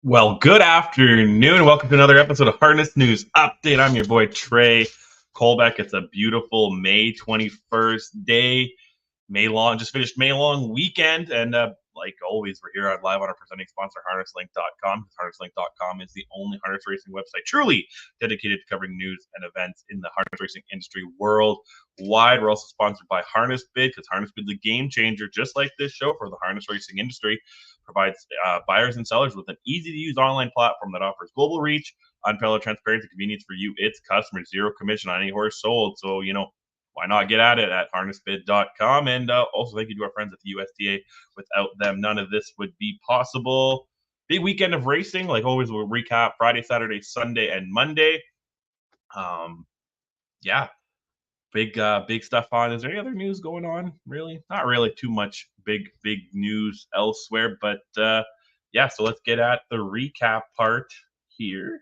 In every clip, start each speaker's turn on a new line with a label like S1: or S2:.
S1: Well, good afternoon. Welcome to another episode of Harness News Update. I'm your boy Trey Colbeck. It's a beautiful May 21st day. Just finished May long weekend. And like always, we're here live on our presenting sponsor, harnesslink.com. Harnesslink.com is the only harness racing website truly dedicated to covering news and events in the harness racing industry worldwide. We're also sponsored by HarnessBid because HarnessBid is a game changer, just like this show for the harness racing industry. Provides buyers and sellers with an easy-to-use online platform that offers global reach, unparalleled transparency, and convenience for you, its customers, zero commission on any horse sold. So, why not get at it at harnessbid.com? And also thank you to our friends at the USDA. Without them, none of this would be possible. Big weekend of racing. Like always, we'll recap Friday, Saturday, Sunday, and Monday. Yeah, big stuff on. Is there any other news going on? Really? Not really too much big news elsewhere, but yeah, so let's get at the recap part here.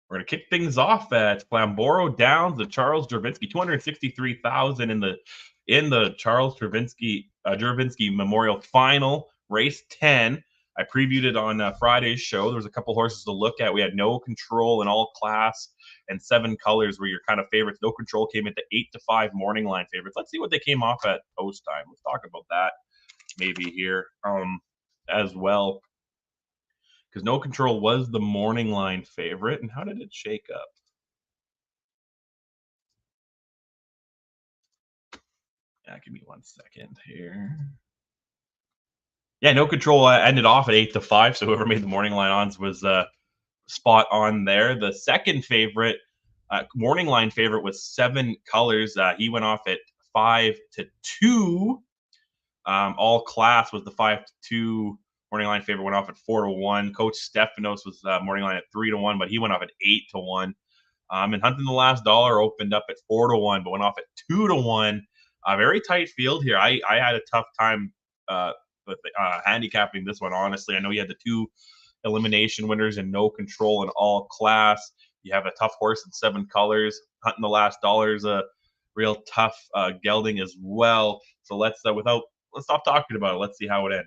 S1: We're going to kick things off at Flamboro Downs, the Charles Juravinski, 263,000 in the Charles Juravinski Memorial Final, race 10. I previewed it on Friday's show. There was a couple horses to look at. We had No Control in all class and 7 colors were your kind of favorites. No Control came into 8-5 morning line favorites. Let's see what they came off at post time. Let's talk about that maybe here as well. Because No Control was the morning line favorite. And how did it shake up? Yeah, give me 1 second here. Yeah, No Control ended off at 8-5. So whoever made the morning line odds was spot on there. The second favorite, morning line favorite, was 7 colors. He went off at 5-2. All class was the 5-2. Morning line favorite went off at 4-1. Coach Stefanos was morning line at 3-1, but he went off at 8-1. And Hunting the Last Dollar opened up at 4-1, but went off at 2-1. A very tight field here. I had a tough time with handicapping this one, honestly. I know you had the 2 elimination winners and No Control in all class. You have a tough horse in 7 colors. Hunting the Last Dollar is a real tough gelding as well. So let's stop talking about it. Let's see how it ended.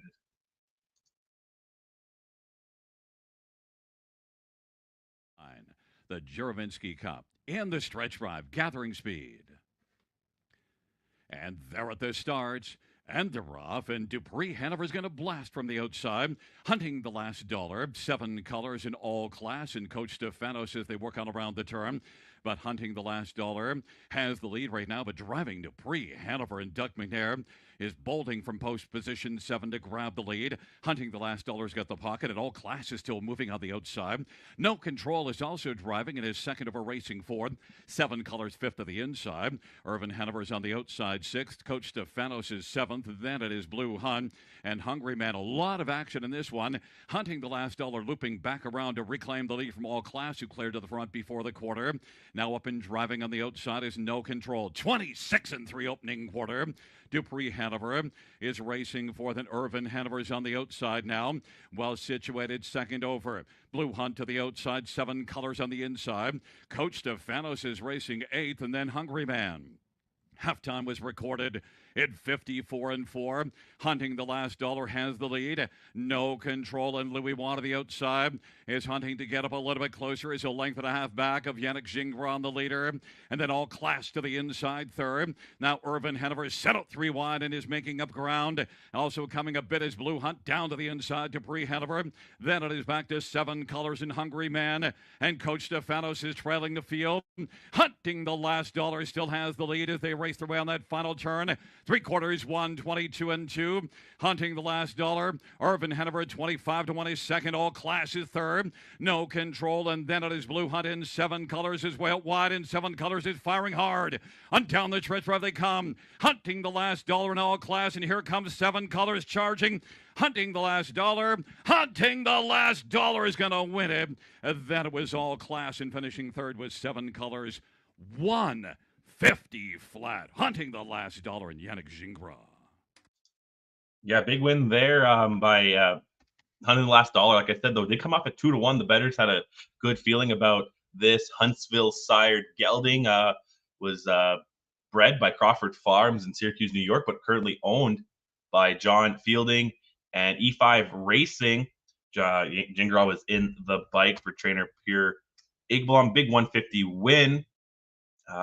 S2: The Juravinski Cup and the stretch drive gathering speed. And there at the starts, and they're off, and Dupree Hanover's going to blast from the outside. Hunting the Last Dollar, 7 colors in all class, and Coach Stefanos as they work on around the turn. But Hunting the Last Dollar has the lead right now, but driving Dupree Hanover and Doug McNair is bolting from post position 7 to grab the lead. Hunting the Last Dollar's got the pocket, and all class is still moving on the outside. No Control is also driving in his second of a racing fourth. 7 colors fifth of the inside. Irvin Hanover's on the outside sixth. Coach Stefanos is seventh. Then it is Blue Hun and Hungry Man. A lot of action in this one. Hunting the Last Dollar looping back around to reclaim the lead from all class, who cleared to the front before the quarter. Now up and driving on the outside is No Control. 26-3 opening quarter. Dupree Hanover is racing fourth, and Irvin Hanover's on the outside now. Well situated second over. Blue Hunt to the outside, 7 colors on the inside. Coach Stefanos is racing eighth, and then Hungry Man. Halftime was recorded at 54-4. Hunting the Last Dollar has the lead. No Control, and Louis Watt to the outside is hunting to get up a little bit closer. Is a length and a half back of Yannick Gingras on the leader. And then all class to the inside third. Now Irvin Hanover set out 3 wide and is making up ground. Also coming a bit is Blue Hunt down to the inside to Dupree Hanover. Then it is back to 7 colors and Hungry Man. And Coach Stefanos is trailing the field. Hunting the Last Dollar still has the lead as they race their way on that final turn. 3/4, 1:22-2. Hunting the Last Dollar. Irvin Hanover 25-1 is second. All class is third. No Control, and then it is Blue Hunt in 7 colors is way out wide, and 7 colors is firing hard. On down the stretch drive they come. Hunting the Last Dollar in all class, and here comes 7 colors charging. Hunting the Last Dollar. Hunting the Last Dollar is going to win it. And then it was all class, and finishing third was 7 colors. 150 flat. Hunting the Last Dollar and Yannick Gingras.
S1: Yeah, big win there by Hunting the Last Dollar. Like I said, though, they come off at 2-1. The bettors had a good feeling about this. Huntsville sired gelding was bred by Crawford Farms in Syracuse, New York, but currently owned by John Fielding. And E5 Racing, Jingra was in the bike for trainer Pierre Igblom. Big 150 win,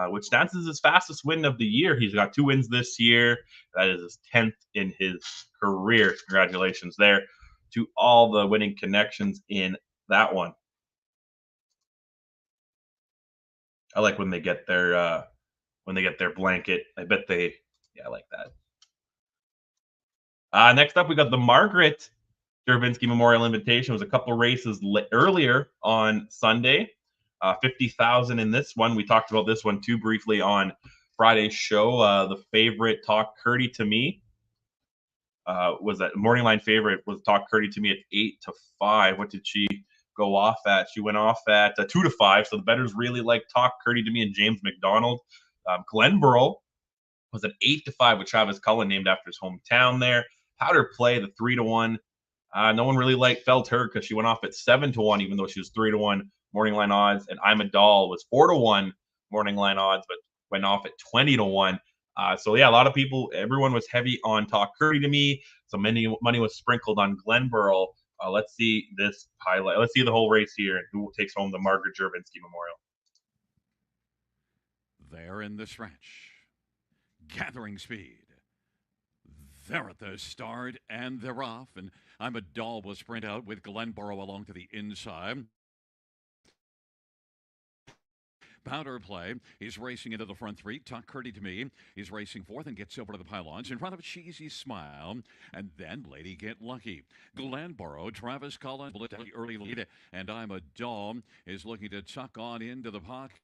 S1: which stands as his fastest win of the year. He's got 2 wins this year. That is his 10th in his career. Congratulations there to all the winning connections in that one. I like when they get their blanket. I bet they, yeah, I like that. Next up, we got the Margaret Juravinski Memorial Invitation. It was a couple races earlier on Sunday. 50,000 in this one. We talked about this one too briefly on Friday's show. The favorite, Talk Curdy to Me, was that morning line favorite was Talk Curdy to Me at 8-5. What did she go off at? She went off at 2-5. So the bettors really like Talk Curdy to Me and James McDonald. Glenborough was at 8-5 with Travis Cullen, named after his hometown there. Powder Play, the 3-1. No one really felt her because she went off at 7-1, even though she was 3-1 morning line odds. And I'm a Doll was 4-1 morning line odds, but went off at 20-1. So yeah, a lot of people, everyone was heavy on Talk Curdy to Me. So many money was sprinkled on Glenborough. Let's see this highlight. Let's see the whole race here and who takes home the Margaret Juravinski Memorial.
S2: There in the stretch, gathering speed. They're at the start and they're off. And I'm a Doll will sprint out with Glenborough along to the inside. Powder Play, he's racing into the front 3. Talk Curdy to Me, he's racing 4th and gets over to the pylons in front of Cheesy Smile. And then Lady Get Lucky. Glenborough, Travis Cullen, early lead. And I'm a Doll is looking to tuck on into the pocket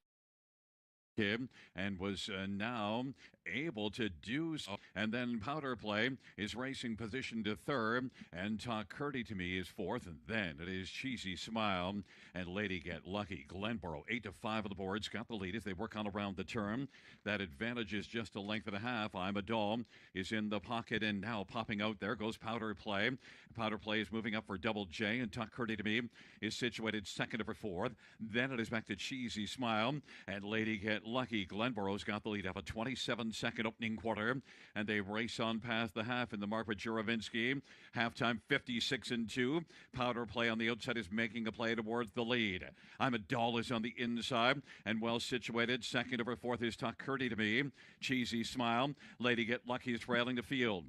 S2: and was now able to do so. And then Powder Play is racing position to 3rd, and Talk Curdy to Me is 4th, and then it is Cheesy Smile and Lady Get Lucky. Glenborough 8-5 on the boards, got the lead as they work on around the turn. That advantage is just a length and a half. I'm a Doll is in the pocket and now popping out. There goes Powder Play. Powder Play is moving up for Double J, and Talk Curdy to Me is situated 2nd over 4th. Then it is back to Cheesy Smile and Lady Get Lucky. Glenborough's got the lead up a 27-second opening quarter, and they race on past the half in the Margaret Juravinski. Halftime 56-2. Powder Play on the outside is making a play towards the lead. I'm a Doll is on the inside and well situated. 2nd over 4th is Talk Curdy to Me. Cheesy Smile. Lady Get Lucky is trailing the field.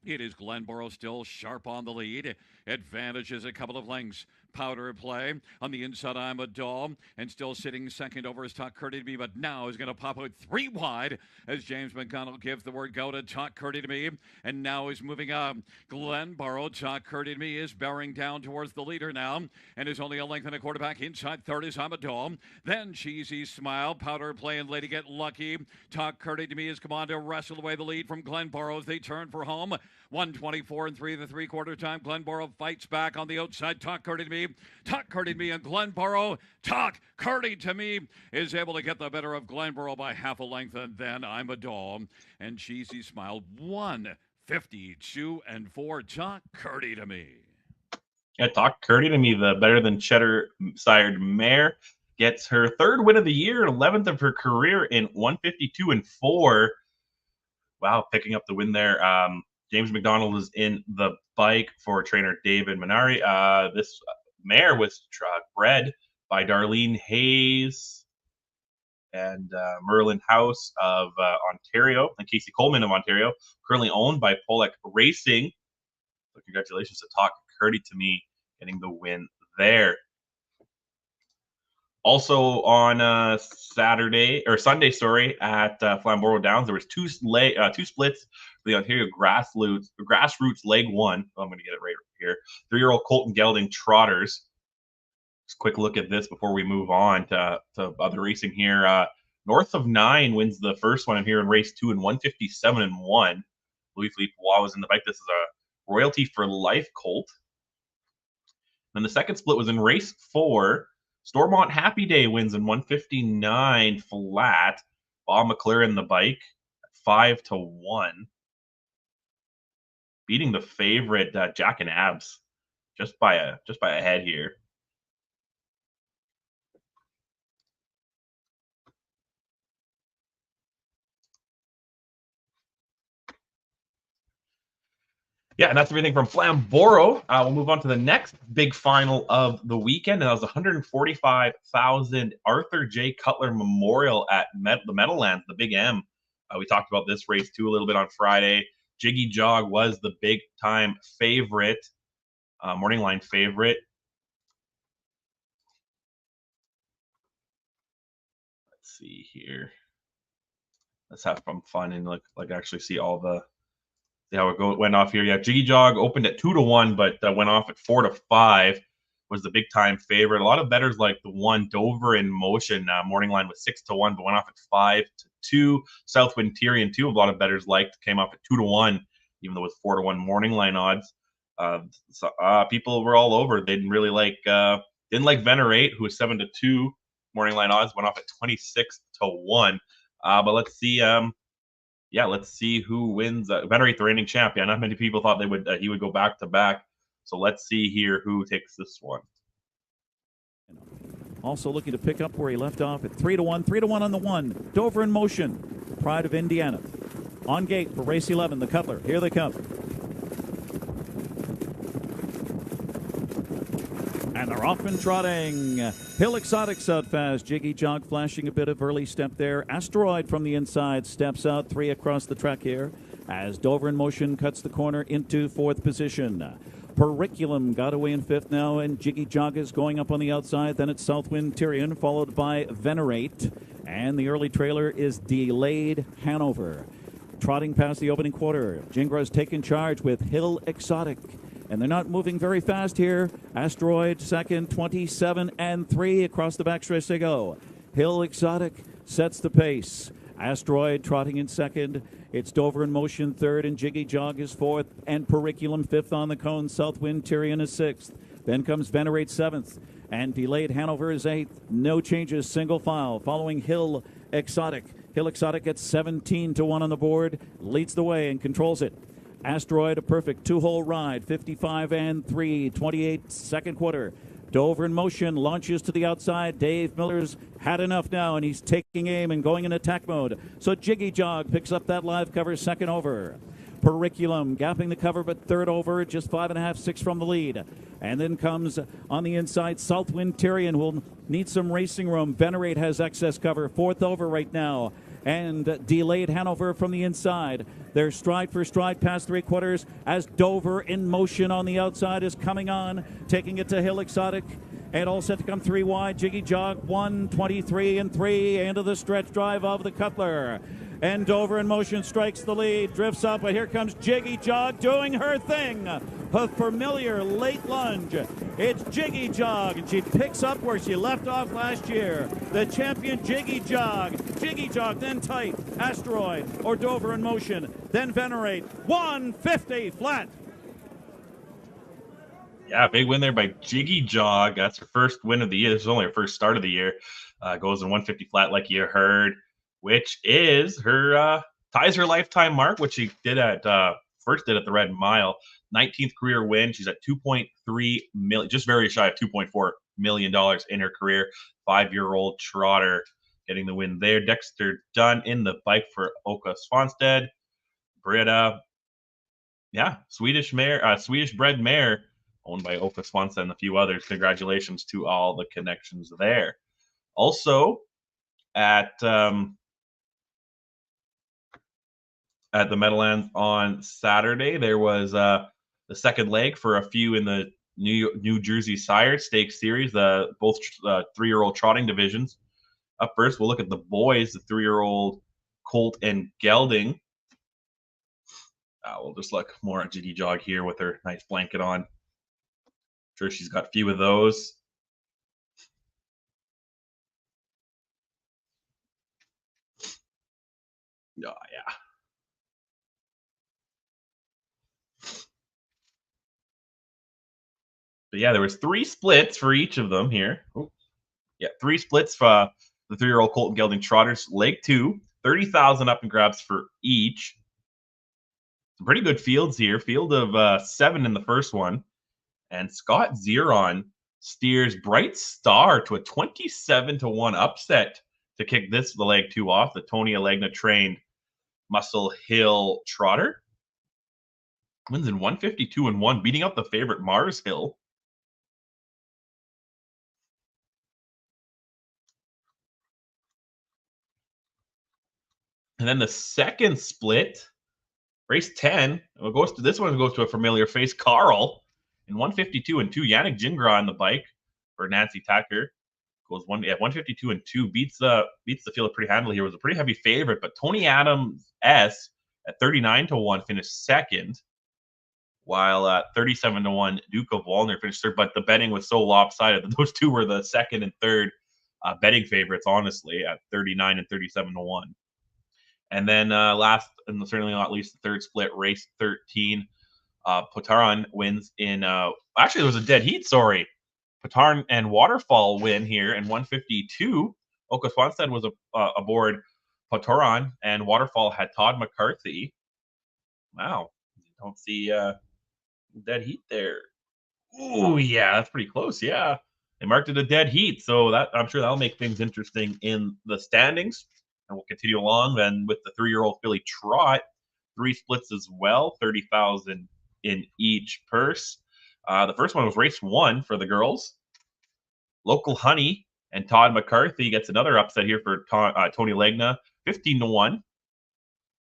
S2: It is Glenborough still sharp on the lead. Advantage is a couple of lengths. Powder Play on the inside. I'm a Doll and still sitting 2nd over is Talk Curdy to Me, but now is going to pop out 3 wide as James McConnell gives the word go to Talk Curdy to Me, and now is moving up. Glenborough, Talk Curdy to Me is bearing down towards the leader now and is only a length and a quarter back. Inside 3rd is I'm a Doll. Then Cheesy Smile, Powder Play, and Lady Get Lucky. Talk Curdy to Me has come on to wrestle away the lead from Glenborough as they turn for home. 124 3 3/4 time. Glenborough fights back on the outside. Talk Curdy to Me. Talk Curdy to Me and Glenborough. Talk Curdy to Me is able to get the better of Glenborough by half a length, and then I'm a Doll and Cheesy Smile 152-4. Talk Curdy to Me.
S1: Yeah, Talk Curdy to Me, the better than cheddar sired mare, gets her 3rd win of the year, 11th of her career in 152-4. Wow, picking up the win there. James McDonald is in the bike for trainer David Minari. This mare was bred by Darlene Hayes and Merlin House of Ontario and Casey Coleman of Ontario, currently owned by Pollock Racing. So congratulations to Talk Curdy to Me getting the win there. Also on Sunday, at Flamboro Downs, there was two splits for the Ontario Grassroots Leg 1. Oh, I'm going to get it right here. 3-year-old Colton Gelding Trotters. Just a quick look at this before we move on to other racing here. North of 9 wins the first one here in race 2 in 157-1. Louis Philippe Waugh was in the bike. This is a Royalty for Life colt. Then the second split was in race 4. Stormont Happy Day wins in 159 flat. Bob McClure in the bike at 5-1. Beating the favorite Jack and Abs just by a head here. Yeah, and that's everything from Flamboro. We'll move on to the next big final of the weekend. And that was 145,000 Arthur J. Cutler Memorial at the Meadowlands, the Big M. We talked about this race too a little bit on Friday. Jiggy Jog was the big time favorite, morning line favorite. Let's see here. Let's have some fun and like actually see all the how it went off here. Yeah, Jiggy Jog opened at 2-1, but went off at 4-5. Was the big time favorite. A lot of bettors like the one Dover in Motion. Morning line was 6-1, but went off at 5-2. Southwind Tyrion, too. A lot of bettors liked. Came off at 2-1, even though it was 4-1 morning line odds. People were all over. They didn't really like Venerate, who was 7-2 morning line odds. Went off at 26-1. But let's see. Let's see who wins. Venerate, the reigning champ. Yeah, not many people thought he would go back to back. So let's see here who takes this one.
S3: Also looking to pick up where he left off at 3-1. 3-1 on the one. Dover in Motion. Pride of Indiana. On gate for race 11, the Cutler. Here they come. And they're off and trotting. Hill Exotics out fast. Jiggy Jog flashing a bit of early step there. Asteroid from the inside steps out. 3 across the track here as Dover in Motion cuts the corner into 4th position. Periculum got away in 5th now, and Jiggy Jog is going up on the outside. Then it's Southwind Tyrion, followed by Venerate. And the early trailer is Delayed Hanover. Trotting past the opening quarter. Jingra's taken charge with Hill Exotic. And they're not moving very fast here. Asteroid second, 27-3 across the backstretch they go. Hill Exotic sets the pace. Asteroid trotting in second. It's Dover in Motion third, and Jiggy Jog is 4th, and Periculum 5th on the cone. Southwind Tyrion is 6th. Then comes Venerate 7th, and Delayed Hanover is 8th. No changes, single file, following Hill Exotic. Hill Exotic at 17-1 on the board, leads the way and controls it. Asteroid, a perfect 2-hole ride, 55-3, 28 second quarter. Dover in Motion launches to the outside. Dave Miller's had enough now, and he's taking aim and going in attack mode. So Jiggy Jog picks up that live cover, second over. Periculum gapping the cover, but third over, just 5.5, 6 from the lead. And then comes on the inside, Southwind Tyrion will need some racing room. Venerate has excess cover, 4th over right now. And Delayed Hanover from the inside. They're stride for stride past 3 quarters as Dover in Motion on the outside is coming on, taking it to Hill Exotic. And all set to come 3 wide. Jiggy Jog 1:23-3 into the stretch drive of the Cutler. And Dover in Motion strikes the lead, drifts up, but here comes Jiggy Jog doing her thing. A familiar late lunge. It's Jiggy Jog, and she picks up where she left off last year. The champion Jiggy Jog. Jiggy Jog, then tight. Asteroid or Dover in Motion. Then Venerate. 150 flat.
S1: Yeah, big win there by Jiggy Jog. That's her first win of the year. This is only her first start of the year. Goes in 150 flat, like you heard, which is her ties her lifetime mark, which she did at first did at the Red Mile. 19th career win. She's at 2.3 million, just very shy of $2.4 million in her career. 5-year-old trotter getting the win there. Dexter Dunn in the bike for Oka Swanstead. Britta, Swedish bred mare owned by Oka Swanstead and a few others. Congratulations to all the connections there. Also at the Meadowlands on Saturday, there was the second leg for a few in the New Jersey Sire Stakes Series, both 3-year-old trotting divisions. Up first, we'll look at the boys, the 3-year-old Colt and Gelding. We'll just look more at Jiggy Jog here with her nice blanket on. Sure, she's got a few of those. Oh, yeah. But yeah, there was 3 splits for each of them here. Oh, yeah, 3 splits for the 3-year-old Colton Gelding Trotters. Leg 2, 30,000 up and grabs for each. Some pretty good fields here. Field of 7 in the first one. And Scott Zeron steers Bright Star to a 27-1 upset to kick the leg 2 off. The Tony Alegna trained Muscle Hill Trotter. Wins in 152-1, beating out the favorite Mars Hill. And then the second split, race 10, this one goes to a familiar face, Carl, in 152-2. Yannick Gingras on the bike for Nancy Tucker. Goes 152-2, beats the field pretty handily here. Was a pretty heavy favorite, but Tony Adams S at 39-1 finished second, while at 37-1 Duke of Walner finished third. But the betting was so lopsided that those two were the second and third betting favorites, honestly, at 39 and 37-1. And then last, and certainly not least, the third split, race 13. Potaran wins in, actually, there was a dead heat, sorry. Potaran and Waterfall win here in 152. Oka Swanstead was aboard Potaran, and Waterfall had Todd McCarthy. Wow. Don't see dead heat there. Oh, yeah, that's pretty close, yeah. They marked it a dead heat, so that I'm sure that'll make things interesting in the standings. And we'll continue along then with the 3-year-old filly Trot. 3 splits as well, 30,000 in each purse. The first one was race 1 for the girls. Local Honey and Todd McCarthy gets another upset here for Tony Legna, 15-1.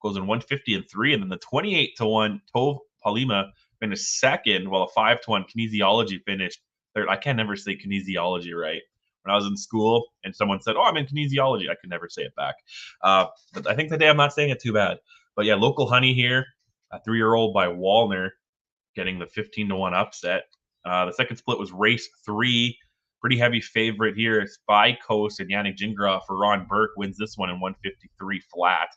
S1: Goes in 150-3, and then the 28-1 Tove Palima finished second, while a 5-1 Kinesiology finished third. I can never say kinesiology right. When I was in school and someone said, "Oh, I'm in kinesiology," I could never say it back. But I think today I'm not saying it too bad. But yeah, Local Honey here, a 3-year-old by Walner, getting the 15-1 upset. The second split was race 3. Pretty heavy favorite here. Spy Coast and Yannick Gingras for Ron Burke wins this one in 153 flat.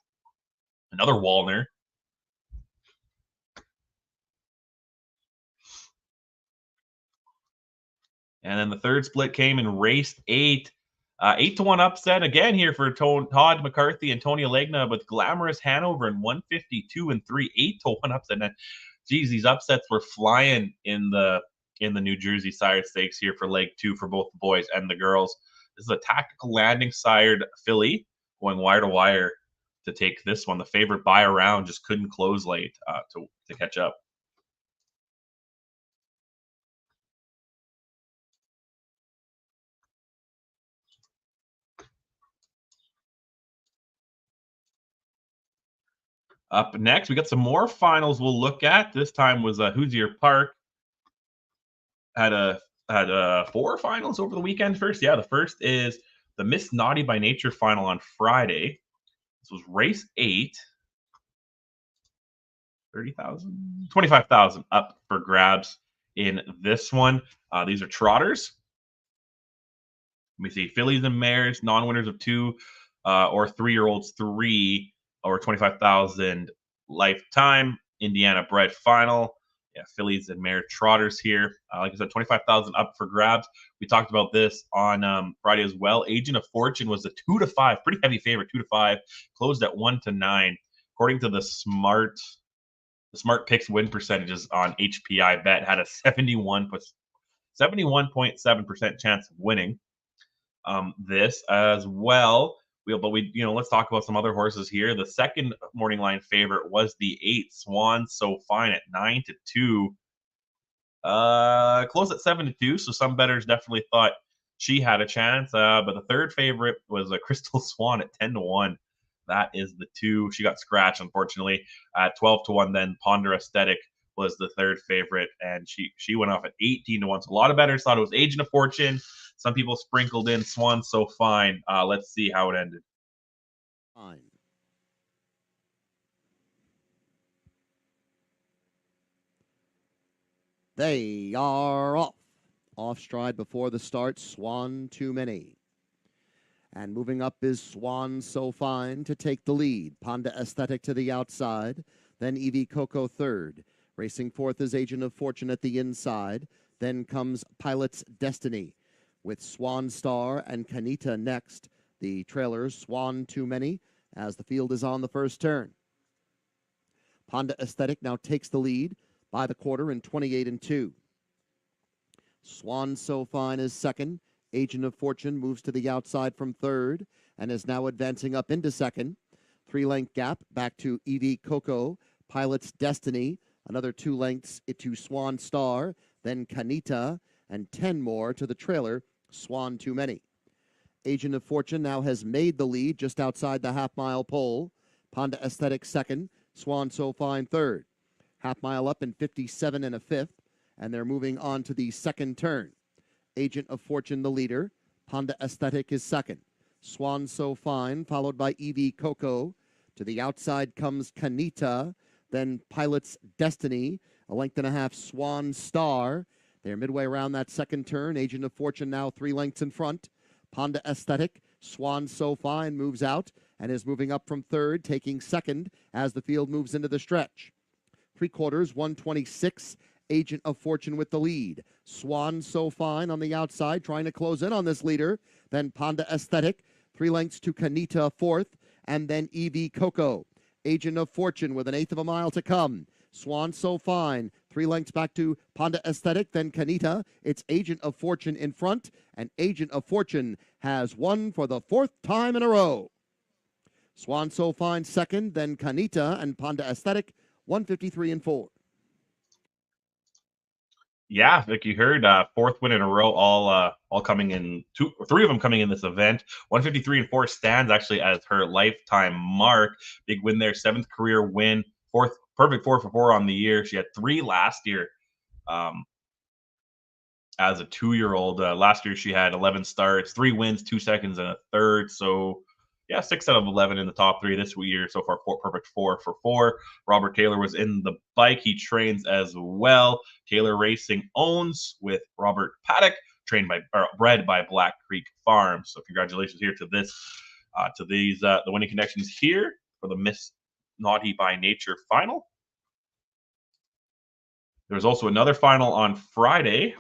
S1: Another Walner. And then the third split came in race 8. 8-1 upset again here for Todd McCarthy and Tony Legna with Glamorous Hanover in 152-3. 8-1 upset. And geez, these upsets were flying in the New Jersey Sire Stakes here for leg 2 for both the boys and the girls. This is a Tactical Landing sired filly going wire to wire to take this one. The favorite by around just couldn't close late to catch up. Up next, we got some more finals we'll look at. This time was Hoosier Park. Had 4 finals over the weekend first. Yeah, the first is the Miss Naughty by Nature final on Friday. This was race 8. 30,000, 25,000 up for grabs in this one. These are trotters. Let me see, fillies and mares, non-winners of 2 or 3-year-olds 3 or 25,000 lifetime. Indiana bred final. Yeah, fillies and mare trotters here. Like I said, 25,000 up for grabs. We talked about this on Friday as well. Agent of Fortune was a 2-5, pretty heavy favorite, 2-5, closed at 1-9. According to the Smart Picks win percentages on HPI Bet, had a 71.7% chance of winning this as well. Let's talk about some other horses here. The second morning line favorite was the 8 Swan So Fine at 9-2. Closed at 7-2, so some bettors definitely thought she had a chance. But the third favorite was a Crystal Swan at 10-1. That is the 2. She got scratched, unfortunately, at 12-1. Then Ponder Aesthetic was the third favorite, and she went off at 18-1. So a lot of bettors thought it was Agent of Fortune. Some people sprinkled in Swan So Fine. Let's see how it ended.
S4: Fine. They are off. Off stride before the start, Swan Too Many. And moving up is Swan So Fine to take the lead. Ponda Aesthetic to the outside. Then Evie Coco third. Racing fourth is Agent of Fortune at the inside. Then comes Pilot's Destiny, with Swan Star and Kanita next. The trailers, Swan Too Many, as the field is on the first turn. Ponda Aesthetic now takes the lead by the quarter in 28-2. Swan So Fine is second. Agent of Fortune moves to the outside from third and is now advancing up into second. 3-length gap back to Evie Coco. Pilot's Destiny Another 2 lengths to Swan Star, then Kanita, and 10 more to the trailer, Swan Too Many. Agent of Fortune now has made the lead just outside the half-mile pole. Ponda Aesthetic second, Swan So Fine third. Half-mile up in 57 and a fifth, and they're moving on to the second turn. Agent of Fortune the leader. Ponda Aesthetic is second. Swan So Fine, followed by EV Coco. To the outside comes Kanita, then Pilot's Destiny, a length and a half Swan Star. They're midway around that second turn. Agent of Fortune now 3 lengths in front. Ponda Aesthetic, Swan So Fine moves out and is moving up from third, taking second as the field moves into the stretch. 3/4, 126. Agent of Fortune with the lead. Swan So Fine on the outside, trying to close in on this leader. Then Ponda Aesthetic, 3 lengths to Kanita fourth, and then EV Coco. Agent of Fortune with an eighth of a mile to come. Swan So Fine, 3 lengths back to Ponda Aesthetic, then Kanita. It's Agent of Fortune in front, and Agent of Fortune has won for the 4th time in a row. Swan So Fine second, then Kanita and Ponda Aesthetic, 153 and 4.
S1: Yeah, like you heard, 4th win in a row, all coming in, 3 of them coming in this event. 153 and 4 stands actually as her lifetime mark. Big win there, 7th career win, 4th perfect 4 for 4 on the year. She had 3 last year as a 2-year-old. Last year she had 11 starts, 3 wins, 2 seconds, and a third. So yeah, 6 out of 11 in the top 3 this year so far. Perfect 4 for 4. Robert Taylor was in the bike. He trains as well. Taylor Racing owns with Robert Paddock, bred by Black Creek Farms. So congratulations here to the winning connections here for the Miss Naughty by Nature final. There's also another final on Friday.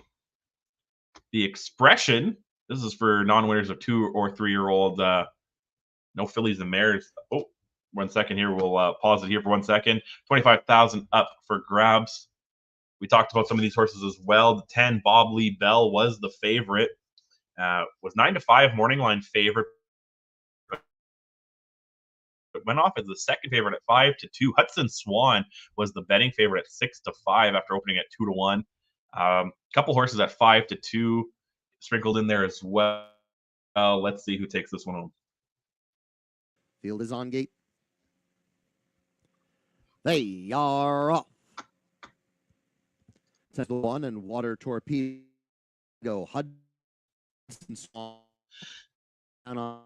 S1: The Expression. This is for non-winners of 2 or 3-year-old. No fillies and mares. Oh, 1 second here. We'll pause it here for 1 second. 25,000 up for grabs. We talked about some of these horses as well. The 10 Bob Lee Bell was the favorite. Was 9-5 morning line favorite. It went off as the second favorite at 5-2. Hudson Swan was the betting favorite at 6-5 after opening at 2-1. A couple horses at 5-2 sprinkled in there as well. Let's see who takes this one home.
S4: Field is on gate. They are off. 10-1 and Water Torpedo. Hudson Swan on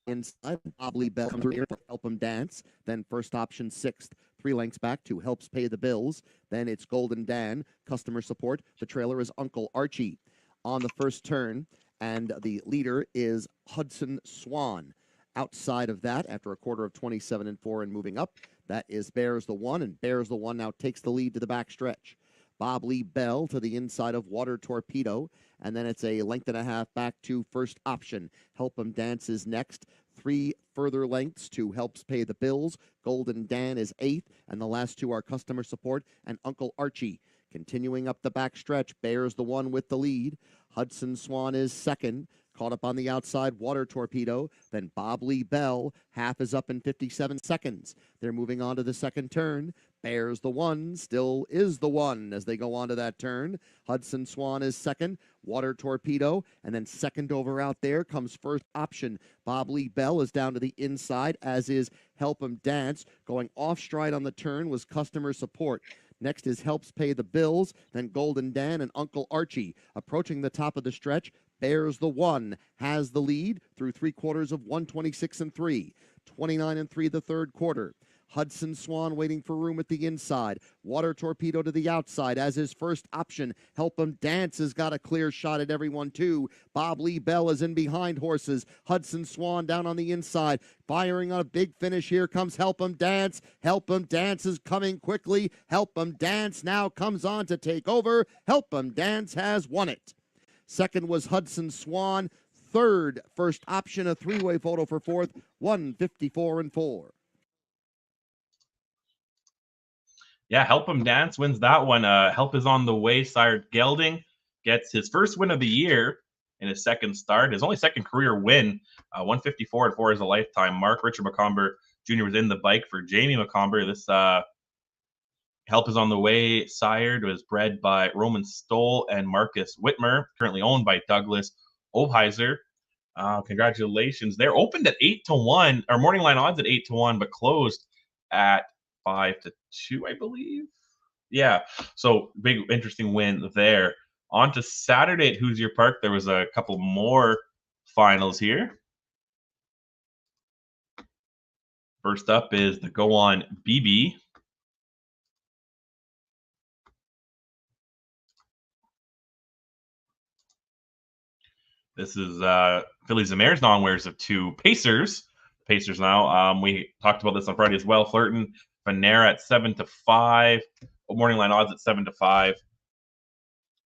S4: inside. Bobley Bell comes here to Help Him Dance. Then first option 6th. 3 lengths back to Helps Pay the Bills. Then it's Golden Dan. Customer support. The trailer is Uncle Archie on the first turn. And the leader is Hudson Swan. Outside of that, after a quarter of 27 and 4 and moving up, that is Bears the One, and Bears the One now takes the lead to the back stretch. Bob Lee Bell to the inside of Water Torpedo, and then it's a length and a half back to first option. Help 'Em Dance is next. 3 further lengths to Helps Pay the Bills. Golden Dan is 8th, and the last 2 are Customer Support and Uncle Archie. Continuing up the back stretch, Bears the One with the lead. Hudson Swan is second. Caught up on the outside, Water Torpedo. Then Bob Lee Bell. Half is up in 57 seconds. They're moving on to the second turn. Bears the One, still is the one as they go on to that turn. Hudson Swan is second. Water Torpedo. And then second over out there comes first option. Bob Lee Bell is down to the inside, as is Help 'Em Dance. Going off stride on the turn was Customer Support. Next is Helps Pay the Bills, then Golden Dan and Uncle Archie. Approaching the top of the stretch, Bears the One has the lead through 3/4 of 126 and 3. 29 and 3 the third quarter. Hudson Swan waiting for room at the inside. Water Torpedo to the outside as his first option. Help 'Em Dance has got a clear shot at everyone too. Bob Lee Bell is in behind horses. Hudson Swan down on the inside. Firing on a big finish. Here comes Help 'Em Dance. Help 'Em Dance is coming quickly. Help 'Em Dance now comes on to take over. Help 'Em Dance has won it. Second was Hudson Swan. Third, first option, a 3-way photo for fourth. 154 and 4.
S1: Yeah, Help 'Em Dance wins that one. Help is on the way. Sire Gelding gets his first win of the year in his second start. His only second career win. 154 and 4 is a lifetime mark. Richard McComber Jr. was in the bike for Jamie McComber. This Help is on the way. Sired was bred by Roman Stoll and Marcus Whitmer, currently owned by Douglas Obheiser. Congratulations. They're opened at 8-1, or morning line odds at 8-1, but closed at 5-2, I believe. Yeah. So big, interesting win there. On to Saturday at Hoosier Park. There was a couple more finals here. First up is the Go On BB. This is Phillies and Mares non-wears of 2 Pacers. Pacers now. We talked about this on Friday as well. Flirton Fanera at 7-5. Morning line odds at 7-5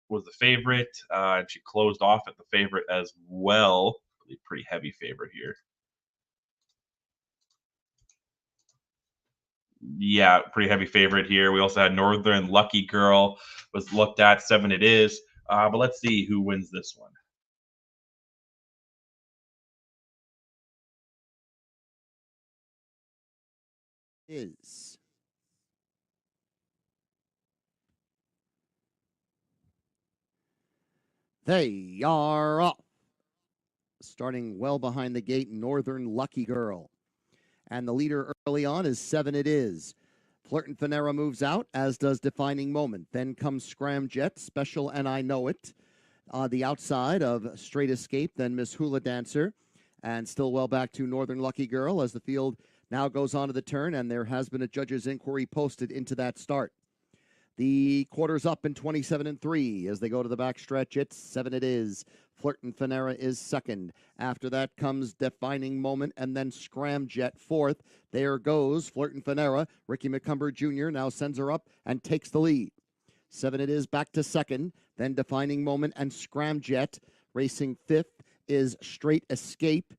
S1: was the favorite. And she closed off at the favorite as well. Pretty heavy favorite here. Yeah, pretty heavy favorite here. We also had Northern Lucky Girl was looked at. 7 it is. But let's see who wins this one.
S4: Is they are off. Starting well behind the gate, Northern Lucky Girl. And the leader early on is 7 it is. Flirtin' Fanera moves out, as does Defining Moment. Then comes Scramjet, Special and I Know It. The outside of Straight Escape, then Miss Hula Dancer. And still well back to Northern Lucky Girl as the field now goes on to the turn, and there has been a judge's inquiry posted into that start. The quarter's up in 27-3 as they go to the back stretch. It's 7 it is. Flirtin' Fanera is second. After that comes Defining Moment and then Scramjet fourth. There goes Flirtin' Fanera. Ricky McCumber Jr. now sends her up and takes the lead. 7 it is back to second. Then Defining Moment and Scramjet. Racing fifth is Straight Escape.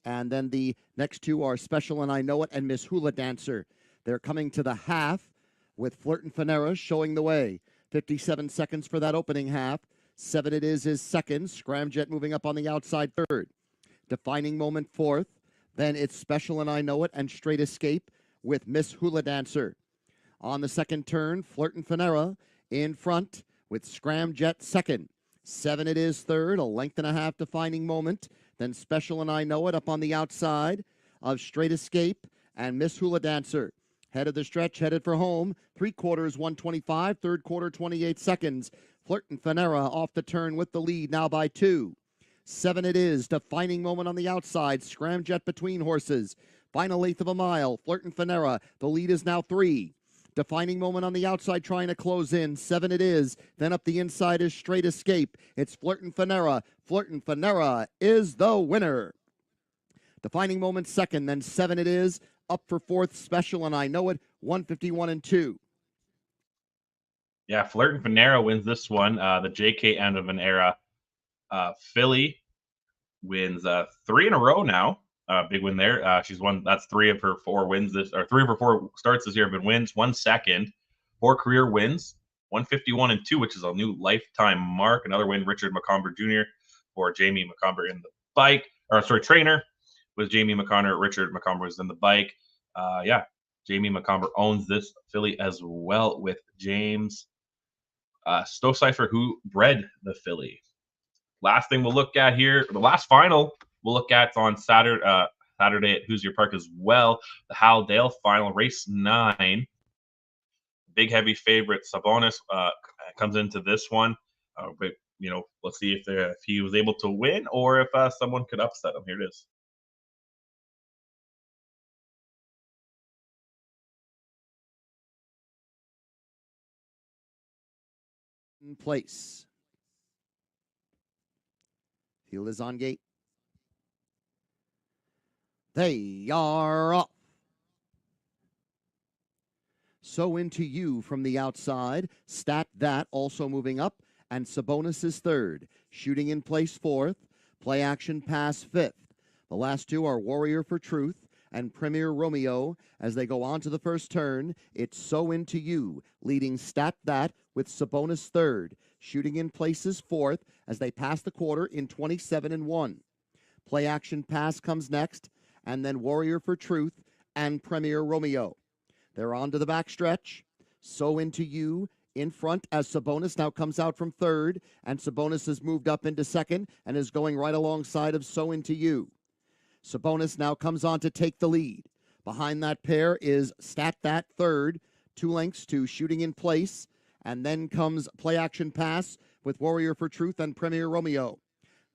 S4: And then the next 2 are Special and I Know It and Miss Hula Dancer. They're coming to the half with Flirtin' Fanera showing the way. 57 seconds for that opening half. 7 it is second. Scramjet moving up on the outside third. Defining Moment fourth. Then it's Special and I Know It and Straight Escape with Miss Hula Dancer. On the second turn, Flirtin' Fanera in front with Scramjet second. 7 it is third. A length and a half Defining Moment. Then Special and I Know It up on the outside of Straight Escape and Miss Hula Dancer. Head of the stretch, headed for home. 3/4, 125. Third quarter, 28 seconds. Flirtin' Fanera off the turn with the lead now by 2. 7 it is. Defining Moment on the outside. Scramjet between horses. Final eighth of a mile. Flirtin' Fanera. The lead is now 3. Defining Moment on the outside trying to close in. 7 it is. Then up the inside is Straight Escape. It's Flirtin' Fanera. Flirtin' Fanera is the winner. Defining Moment second. Then 7 it is. Up for fourth, Special and I Know It. 151-2.
S1: Yeah, Flirtin' Fanera wins this one. The JK end of an era. Philly wins 3 in a row now. Big win there. She's won. That's 3 of her 4 wins or 3 of her 4 starts this year have been wins. 1 second, 4 career wins. 151-2, which is a new lifetime mark. Another win, Richard McComber Jr. for Jamie McComber in the bike. Trainer was Jamie McConnor. Richard McComber was in the bike. Jamie McComber owns this filly as well with James Stocipher, who bred the filly. Last thing we'll look at here, the last final we'll look at on Saturday at Hoosier Park as well. The Haldale final, race 9. Big heavy favorite Sabonis comes into this one. But let's see if he was able to win or if someone could upset him. Here it is.
S4: In place. Field is on gate. They are off. So Into You from the outside. Stat That also moving up. And Sabonis is third. Shooting in place fourth. Play Action Pass fifth. The last 2 are Warrior for Truth and Premier Romeo. As they go on to the first turn, it's So Into You, leading Stat That with Sabonis third. Shooting in places fourth as they pass the quarter in 27-1. Play Action Pass comes next, and then Warrior for Truth and Premier Romeo. They're on to the backstretch. So Into You in front as Sabonis now comes out from third, and Sabonis has moved up into second and is going right alongside of So Into You. Sabonis now comes on to take the lead. Behind that pair is Stat That third, 2 lengths to Shooting in Place, and then comes Play Action Pass with Warrior for Truth and Premier Romeo.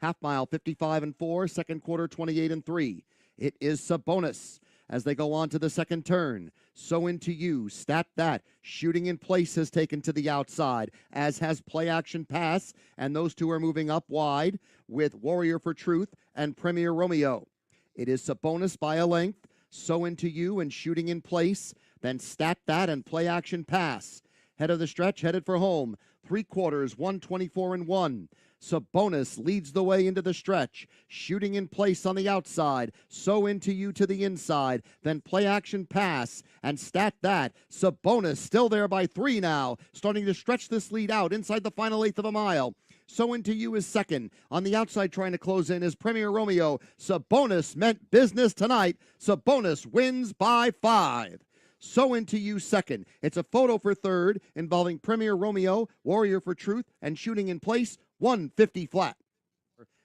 S4: Half mile 55 and 4, second quarter 28 and 3. It is Sabonis as they go on to the second turn. So Into You, Stat That, Shooting in Place has taken to the outside, as has Play Action Pass, and those two are moving up wide with Warrior for Truth and Premier Romeo. It is Sabonis by a length, So Into You and Shooting in Place, then Stat That and Play Action Pass. Head of the stretch, headed for home. 3 quarters, 124 and 1. Sabonis leads the way into the stretch. Shooting in Place on the outside. So Into You to the inside. Then Play Action Pass and Stat That. Sabonis still there by 3 now. Starting to stretch this lead out inside the final 1/8 of a mile. So Into You is second. On the outside trying to close in is Premier Romeo. Sabonis meant business tonight. Sabonis wins by 5. So Into You second. It's a photo for third involving Premier Romeo, Warrior for Truth, and Shooting in Place, 150 flat.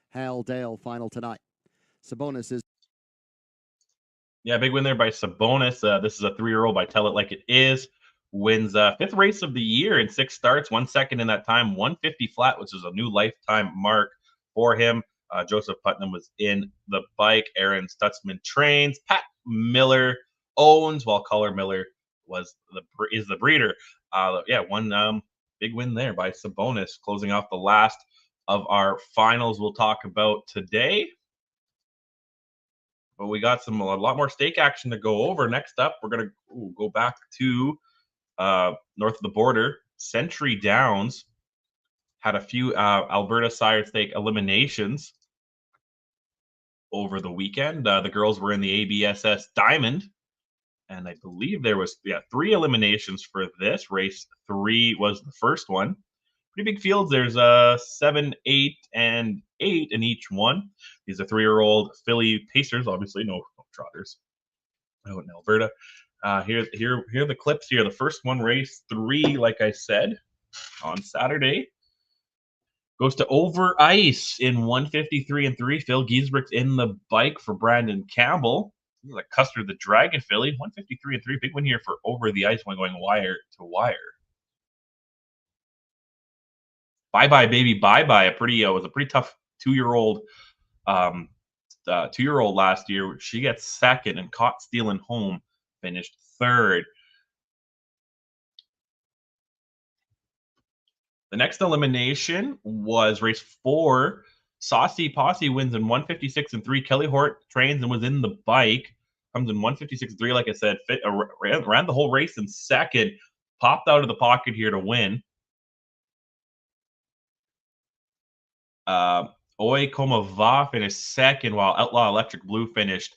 S4: Hal Dale final tonight. Sabonis is.
S1: Yeah, big win there by Sabonis. This is a 3-year-old by Tell It Like It Is. Wins 5th race of the year in 6 starts, 1 second in that time, 150 flat, which is a new lifetime mark for him. Joseph Putnam was in the bike. Aaron Stutzman trains. Pat Miller owns, while Color Miller is the breeder. One big win there by Sabonis, closing off the last of our finals we'll talk about today. But we got a lot more stake action to go over. Next up, we're gonna go back to north of the border. Century Downs had a few Alberta Sire Stake eliminations over the weekend. The girls were in the ABSS Diamond, and I believe there was 3 eliminations for this. Race 3 was the first one. Pretty big fields. There's 7, 8, and 8 in each one. These are 3-year-old filly pacers, obviously no trotters out in Alberta. Here are the clips here. The first one, race 3, like I said, on Saturday, goes to Over Ice in 153 and 3. Phil Giesbrick's in the bike for Brandon Campbell. Like Custer the Dragon filly, 153 and 3. Big win here for Over the Ice when going wire to wire. Bye Bye Baby Bye Bye, was a pretty tough 2-year-old last year. She gets second, and Caught Stealing Home finished third. The next elimination was race 4. Saucy Posse wins in 156 and 3. Kelly Hort trains and was in the bike. Comes in 156 and 3, like I said. Ran the whole race in second. Popped out of the pocket here to win. Oi Como Va finished second, while Outlaw Electric Blue finished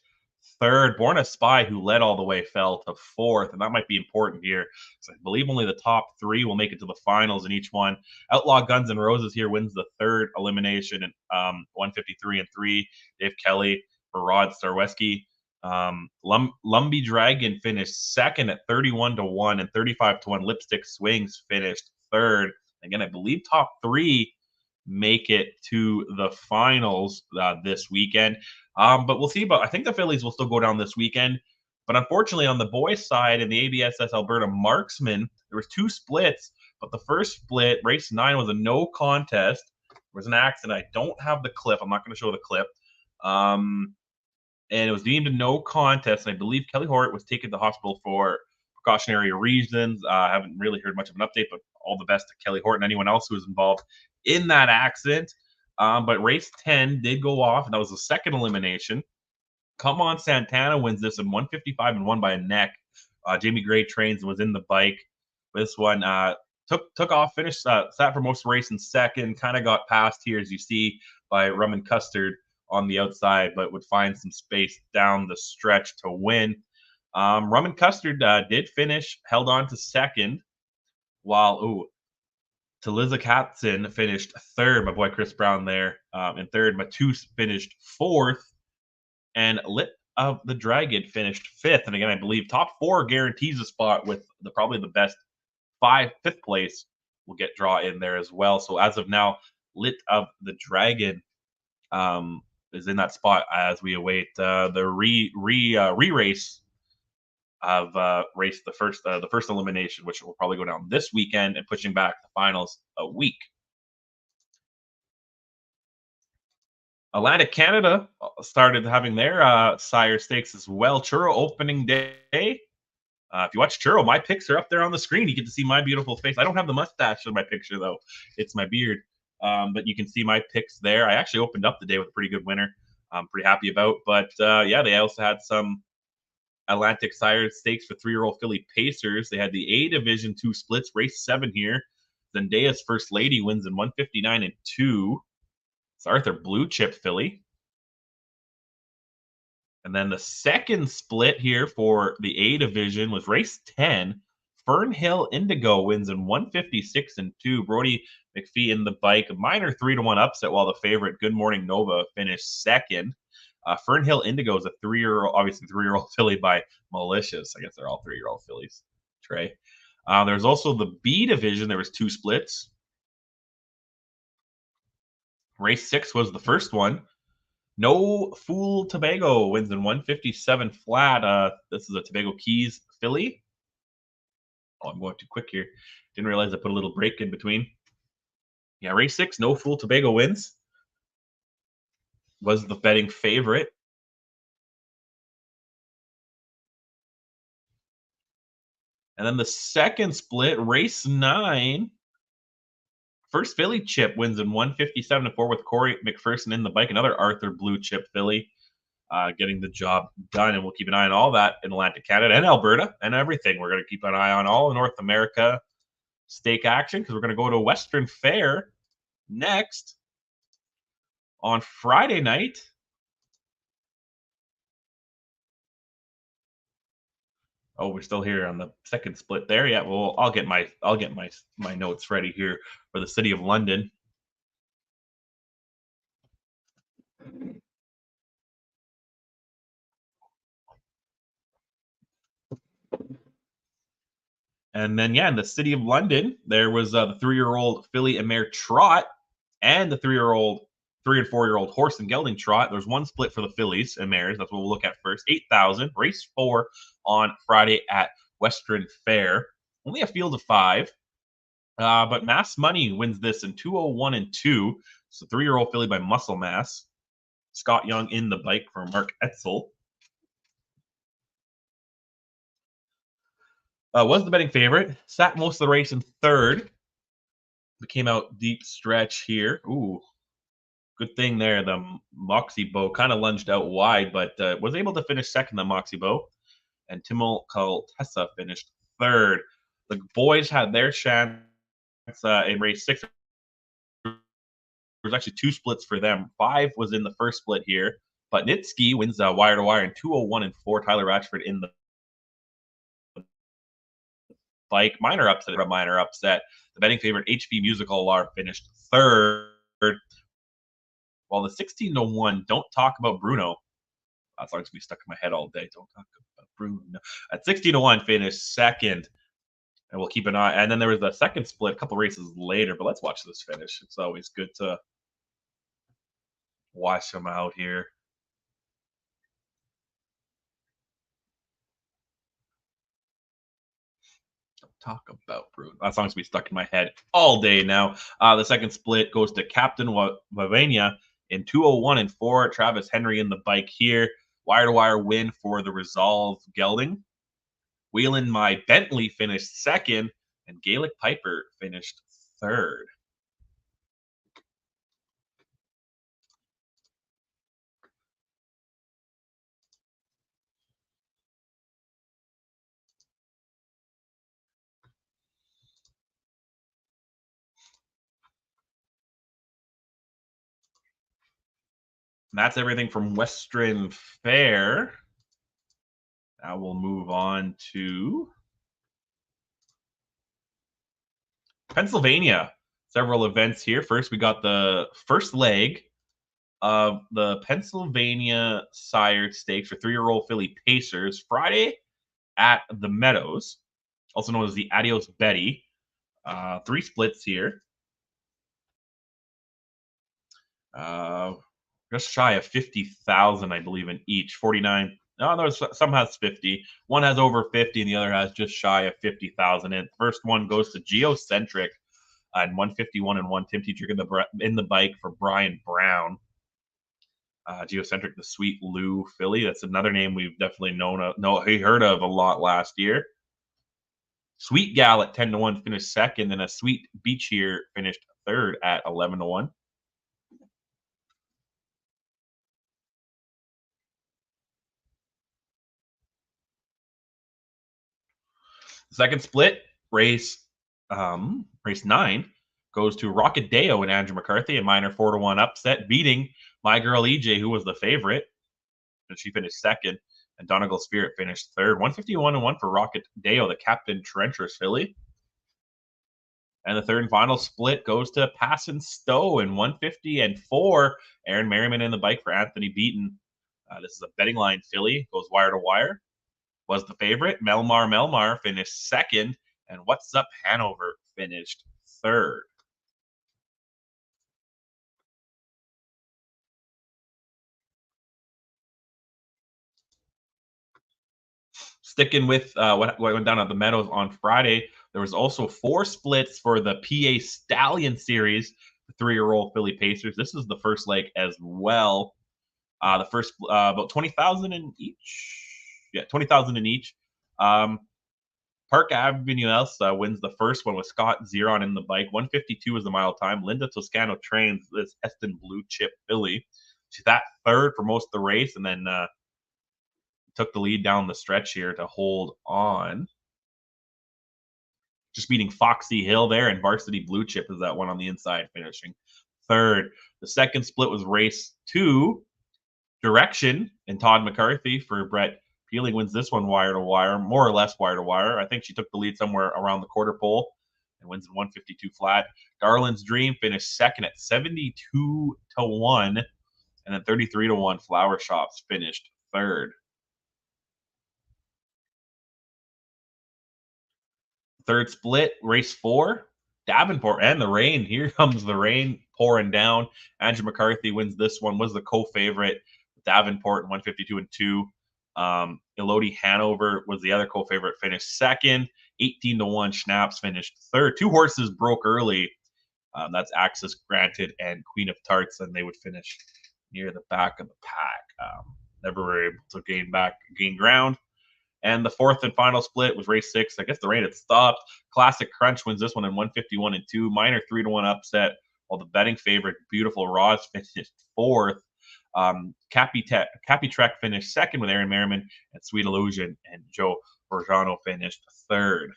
S1: third. Born a Spy, who led all the way, fell to 4th, and that might be important here. So I believe only the top 3 will make it to the finals in each one. Outlaw Guns N' Roses here wins the 3rd elimination in 153 and 3. Dave Kelly for Rod Starweski. Lumbee Dragon finished second at 31 to 1 and 35 to 1. Lipstick Swings finished third. Again, I believe top 3 make it to the finals this weekend. But we'll see. But I think the fillies will still go down this weekend. But unfortunately, on the boys' side in the ABSS Alberta Marksman, there was 2 splits. But the first split, race 9, was a no contest. There was an accident. I don't have the clip. I'm not going to show the clip. And it was deemed a no contest. And I believe Kelly Hort was taken to the hospital for precautionary reasons. I haven't really heard much of an update, but all the best to Kelly Hort and anyone else who was involved in that accident. But race 10 did go off, and that was the 2nd elimination. Come On Santana wins this in 155 and 1 by a neck. Jamie Gray trains and was in the bike. This one took off, finished, sat for most of the race in second, kind of got passed here, as you see, by Rum and Custard on the outside, but would find some space down the stretch to win. Rum and Custard did finish, held on to second, while Taliza Katzen finished third. My boy Chris Brown there in third. Matus finished 4th, and Lit of the Dragon finished 5th. And again, I believe top 4 guarantees a spot with probably the best fifth place will get draw in there as well. So as of now, Lit of the Dragon is in that spot as we await the re-race of race the first elimination, which will probably go down this weekend and pushing back the finals a week. Atlantic Canada started having their sire stakes as well. Churro opening day. If you watch Churro, my picks are up there on the screen. You get to see my beautiful face. I don't have the mustache in my picture, though. It's my beard. But you can see my picks there. I actually opened up the day with a pretty good winner. I'm pretty happy about. But yeah, they also had some Atlantic sire stakes for 3-year-old filly Pacers. They had the A Division 2 splits, race 7 here. Zendaya's First Lady wins in 159 and 2. It's Arthur Blue Chip filly. And then the second split here for the A Division was race 10. Fernhill Indigo wins in 156 and 2. Brody McPhee in the bike. A minor 3-1 upset while the favorite Good Morning Nova finished second. Fernhill Indigo is a 3-year-old, obviously 3-year-old filly by Malicious. I guess they're all 3-year-old fillies. Trey. There's also the B Division. There was 2 splits. Race 6 was the first one. No Fool Tobago wins in 157 flat. This is a Tobago Keys filly. Oh, I'm going too quick here. Didn't realize I put a little break in between. Yeah, race 6, No Fool Tobago wins. Was the betting favorite. And then the second split, race 9. First filly Chip wins in 157 and 4 with Corey McPherson in the bike. Another Arthur Blue Chip filly getting the job done. And we'll keep an eye on all that in Atlantic Canada and Alberta and everything. We're going to keep an eye on all North America stake action because we're going to go to Western Fair next on Friday night. Oh, we're still here on the second split there. Yeah, well, I'll get my notes ready here for the City of London. And then, yeah, in the City of London, there was the 3-year-old filly and mare Trot and the 3-year-old, 3 and 4-year-old horse and gelding Trot. There's one split for the fillies and mares. That's what we'll look at first. 8,000, race 4 on Friday at Western Fair. Only a field of 5. But Mass Money wins this in 201 and 2. It's a 3-year-old filly by Muscle Mass. Scott Young in the bike for Mark Etzel. Was the betting favorite. Sat most of the race in third. Came out deep stretch here. Ooh, good thing there. The Moxie Bow kind of lunged out wide, but was able to finish second, the Moxie Bow. And Timol Kaltessa finished third. The boys had their chance in race 6. There was actually 2 splits for them. 5 was in the first split here. But Nitski wins wire to wire in 201 and 4. Tyler Ratchford in the bike. Minor upset. The betting favorite HP Musical Alarm finished third. While the 16-1, Don't Talk About Bruno. That song's gonna be stuck in my head all day. Don't talk about Bruno. At 16-1, finished second. And we'll keep an eye. And then there was a second split a couple races later, but let's watch this finish. It's always good to watch them out here. Talk about Bruno. That song's gonna be stuck in my head all day now. The second split goes to Captain Wavania in 201 and 4. Travis Henry in the bike here. Wire to wire win for the Resolve Gelding. Wheeling My Bentley finished second, and Gaelic Piper finished third. And that's everything from Western Fair. Now we'll move on to Pennsylvania. Several events here. First, we got the first leg of the Pennsylvania Sire Stakes for 3-year-old filly Pacers. Friday at the Meadows, also known as the Adios Betty. 3 splits here. Just shy of 50,000, I believe, in each. 49. No, there's some has 50. One has over 50, and the other has just shy of 50,000. And first one goes to Geocentric and 151 and 1 Tim Teacher in the bike for Brian Brown. Geocentric, the Sweet Lou filly. That's another name we've definitely heard of a lot last year. Sweet Gal at 10-1 finished second, and a Sweet Beach here finished third at 11-1. Second split, race 9 goes to Rockadeo and Andrew McCarthy, a minor 4-1 upset, beating My Girl EJ, who was the favorite, and she finished second. And Donegal Spirit finished third. 151-1 for Rockadeo, the Captain Trencher's filly. And the third and final split goes to Passin Stowe in 150-4. Aaron Merriman in the bike for Anthony Beaton. This is a betting line filly, goes wire to wire. Was the favorite. Melmar finished second, and What's Up Hanover finished third. Sticking with what went down at the Meadows on Friday, there was also 4 splits for the PA Stallion Series, the 3-year-old filly pacers. This is the first leg as well. The first about 20,000 in each. Yeah, 20,000 in each. Park Avenue Elsa wins the first one with Scott Zeron in the bike. 152 is the mile time. Linda Toscano trains this Heston Blue Chip filly. She's at third for most of the race, and then took the lead down the stretch here to hold on. Just beating Foxy Hill there, and Varsity Blue Chip is that one on the inside, finishing third. The second split was race 2. Direction and Todd McCarthy for Brett Peeling wins this one wire to wire, more or less wire to wire. I think she took the lead somewhere around the quarter pole and wins in 152 flat. Darlin's Dream finished second at 72-1, and then 33-1 Flower Shops finished third. Third split, race 4, Davenport and the rain. Here comes the rain pouring down. Andrew McCarthy wins this one, was the co-favorite. Davenport in 152-2. Elodie Hanover was the other co-favorite, finished second. 18-1 Schnapps finished third. 2 horses broke early. That's Access Granted and Queen of Tarts, and they would finish near the back of the pack. Never were able to gain ground. And the fourth and final split was race 6. I guess the rain had stopped. Classic Crunch wins this one in 151-2. Minor 3-1 upset, while the betting favorite, Beautiful Roz, finished fourth. Cappy Trek finished second with Aaron Merriman, and Sweet Illusion and Joe Borgiano finished third.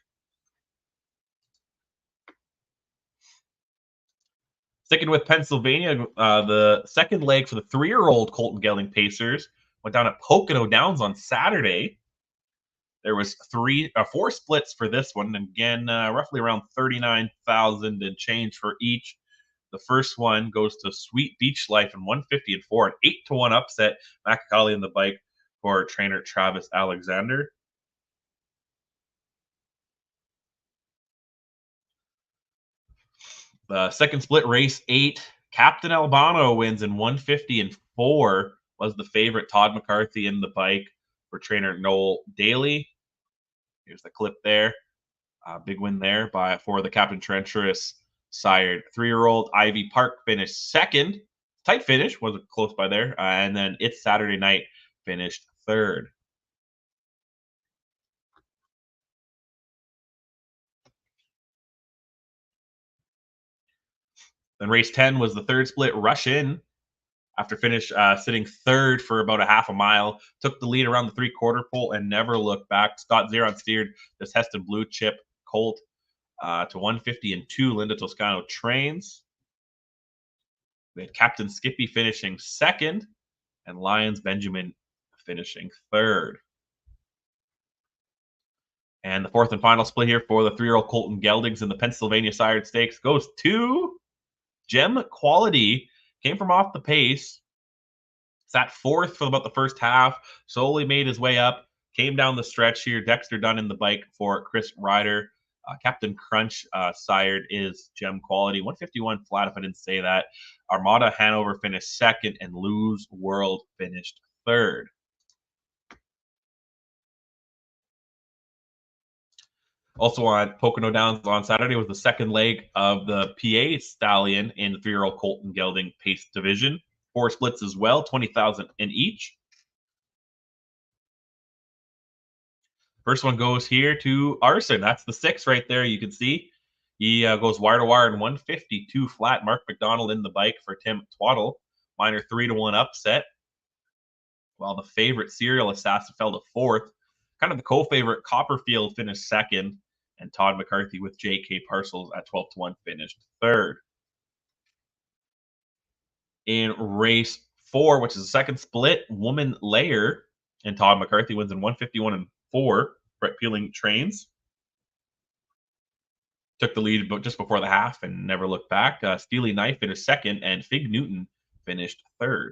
S1: Sticking with Pennsylvania, the second leg for the 3-year-old Colton Gelding Pacers went down at Pocono Downs on Saturday. There was 4 splits for this one, and again, roughly around 39,000 and change for each. The first one goes to Sweet Beach Life in 150-4, an 8-1 upset. Maccaulay in the bike for trainer Travis Alexander. The second split, race 8, Captain Albano wins in 150-4. Was the favorite. Todd McCarthy in the bike for trainer Noel Daly. Here's the clip there. Big win there for the Captain Treacherous sired 3-year-old. Ivy Park finished second. Tight finish, wasn't close by there. And then It's Saturday Night finished third. Then race 10 was the third split, Rush In. After sitting third for about a half a mile, took the lead around the 3/4 pole and never looked back. Scott Zeron steered this Heston Blue Chip Colt to 150-2. Linda Toscano trains. We had Captain Skippy finishing second, and Lions Benjamin finishing third. And the fourth and final split here for the 3-year-old Colton Geldings in the Pennsylvania Sired Stakes goes to Gem Quality. Came from off the pace. Sat fourth for about the first half. Slowly made his way up. Came down the stretch here. Dexter Dunn in the bike for Chris Ryder. Captain Crunch sired is gem quality. 151 flat, if I didn't say that. Armada Hanover finished second, and Lose World finished third. Also on Pocono Downs on Saturday was the second leg of the PA Stallion in the 3-year-old Colton Gelding Pace Division. 4 splits as well, 20,000 in each. First one goes here to Arson. That's the 6 right there. You can see he goes wire to wire in 152 flat. Mark McDonald in the bike for Tim Twaddle. Minor 3-1 upset. While the favorite Serial Assassin fell to 4th. Kind of the co-favorite Copperfield finished 2nd. And Todd McCarthy with J.K. Parcels at 12-1 finished 3rd. In race 4, which is the second split, Woman Layer and Todd McCarthy wins in 151 and 4. Brett Peeling trains. Took the lead just before the half and never looked back. Steely Knife finished 2nd, and Fig Newton finished 3rd.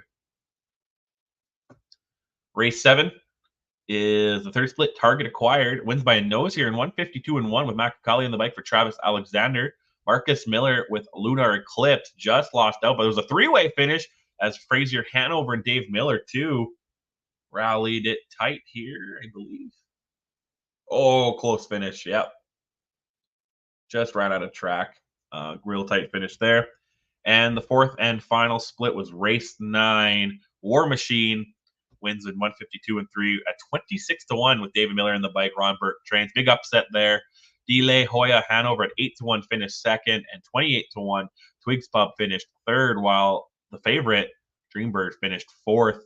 S1: Race 7 is the 3rd split. Target Acquired wins by a nose here in 152 and 1 with Macacali on the bike for Travis Alexander. Marcus Miller with Lunar Eclipse just lost out, but it was a 3-way finish as Fraser Hanover and Dave Miller too rallied it tight here, I believe. Oh, close finish. Yep. Just ran out of track. Real tight finish there. And the 4th and final split was race 9. War Machine wins in 152 and 3 at 26-1 with David Miller in the bike. Ron Burke trains. Big upset there. Delay Hoya Hanover at 8-1 finished 2nd, and 28-1 Twigs Pub finished 3rd, while the favorite Dreambird finished 4th.